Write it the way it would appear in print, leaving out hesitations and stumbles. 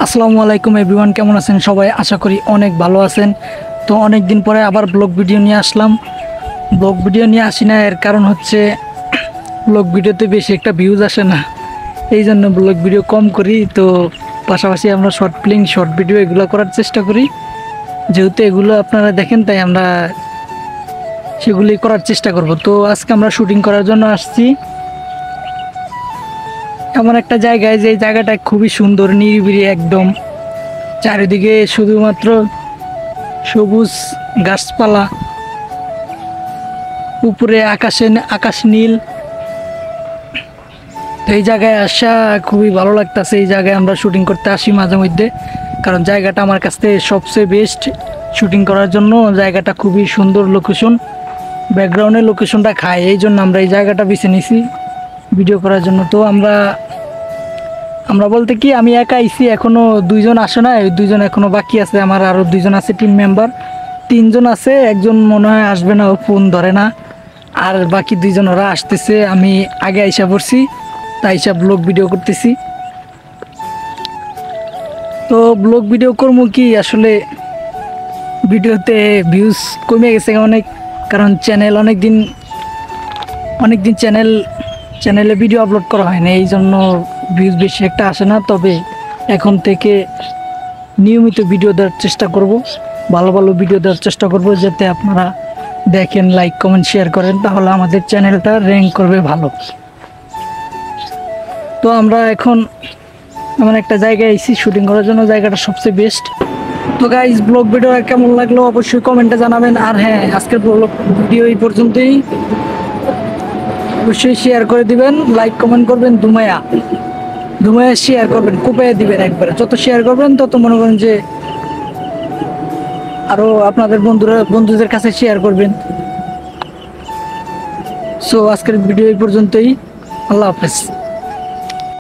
আসসালামু আলাইকুম এভরিওয়ান, কেমন আছেন সবাই? আশা করি অনেক ভালো আছেন। তো অনেক দিন পরে আবার ব্লগ ভিডিও নিয়ে আসলাম। ব্লগ ভিডিও নিয়ে আসি না, এর কারণ হচ্ছে ব্লগ ভিডিওতে বেশি একটা ভিউজ আসে না, এই জন্য ব্লগ ভিডিও কম করি। তো পাশাপাশি আমরা শর্ট ফিল্ম, শর্ট ভিডিও এগুলো করার চেষ্টা করি। যেহেতু এগুলো আপনারা দেখেন, তাই আমরা সেগুলি করার চেষ্টা করব। তো আজকে আমরা শুটিং করার জন্য আসছি এমন একটা জায়গায়, যে জায়গাটা খুবই সুন্দর, নিরিবিলি একদম। চারিদিকে শুধুমাত্র সবুজ গাছপালা, উপরে আকাশ নীল। তো এই জায়গায় আসা খুবই ভালো লাগতেছে। এই জায়গায় আমরা শুটিং করতে আসি মাঝে মধ্যে, কারণ জায়গাটা আমার কাছ থেকে সবচেয়ে বেস্ট শুটিং করার জন্য। জায়গাটা খুবই সুন্দর লোকেশন, ব্যাকগ্রাউন্ডের লোকেশনটা খায়, এই জন্য আমরা এই জায়গাটা বেছে নিছি ভিডিও করার জন্য। তো আমরা বলতে কি, আমি একা আইছি, এখনো দুইজন আসে না, ওই দুইজন এখনো বাকি আছে। আমার আরো দুইজন আছে, টিম মেম্বার তিনজন আছে, একজন মনে হয় আসবে না, ও ফোন ধরে না। আর বাকি দুইজন ওরা আসতেছে। আমি আগে আইসা পড়ছি, তাই সব ব্লগ ভিডিও করতেছি। তো ব্লগ ভিডিও করবো কি, আসলে ভিডিওতে ভিউজ কমে গেছে অনেক, কারণ অনেকদিন চ্যানেলে ভিডিও আপলোড করা হয় না, এই জন্য ভিউজ বেশি একটা আসে না। তবে এখন থেকে নিয়মিত ভিডিও দেওয়ার চেষ্টা করব, ভালো ভালো ভিডিও দেওয়ার চেষ্টা করব, যাতে আপনারা দেখেন, লাইক কমেন্ট শেয়ার করেন, তাহলে আমাদের চ্যানেলটা র্যাঙ্ক করবে ভালো। তো আমরা এখন এমন একটা জায়গায় এসেছি শুটিং করার জন্য, জায়গাটা সবচেয়ে বেস্ট। তো গাইস, ব্লগ ভিডিও কেমন লাগলো অবশ্যই কমেন্টে জানাবেন। আর হ্যাঁ, আজকের ব্লগ ভিডিও এই পর্যন্তই। অবশ্যই শেয়ার করে দিবেন, লাইক কমেন্ট করবেন, ধুমায়া শেয়ার করবেন, কুপাইয়া দিবেন একবারে। যত শেয়ার করবেন তত মনে করেন যে আরো আপনাদের বন্ধুদের কাছে শেয়ার করবেন। সো আজকের ভিডিও এই পর্যন্তই। আল্লাহ হাফেজ।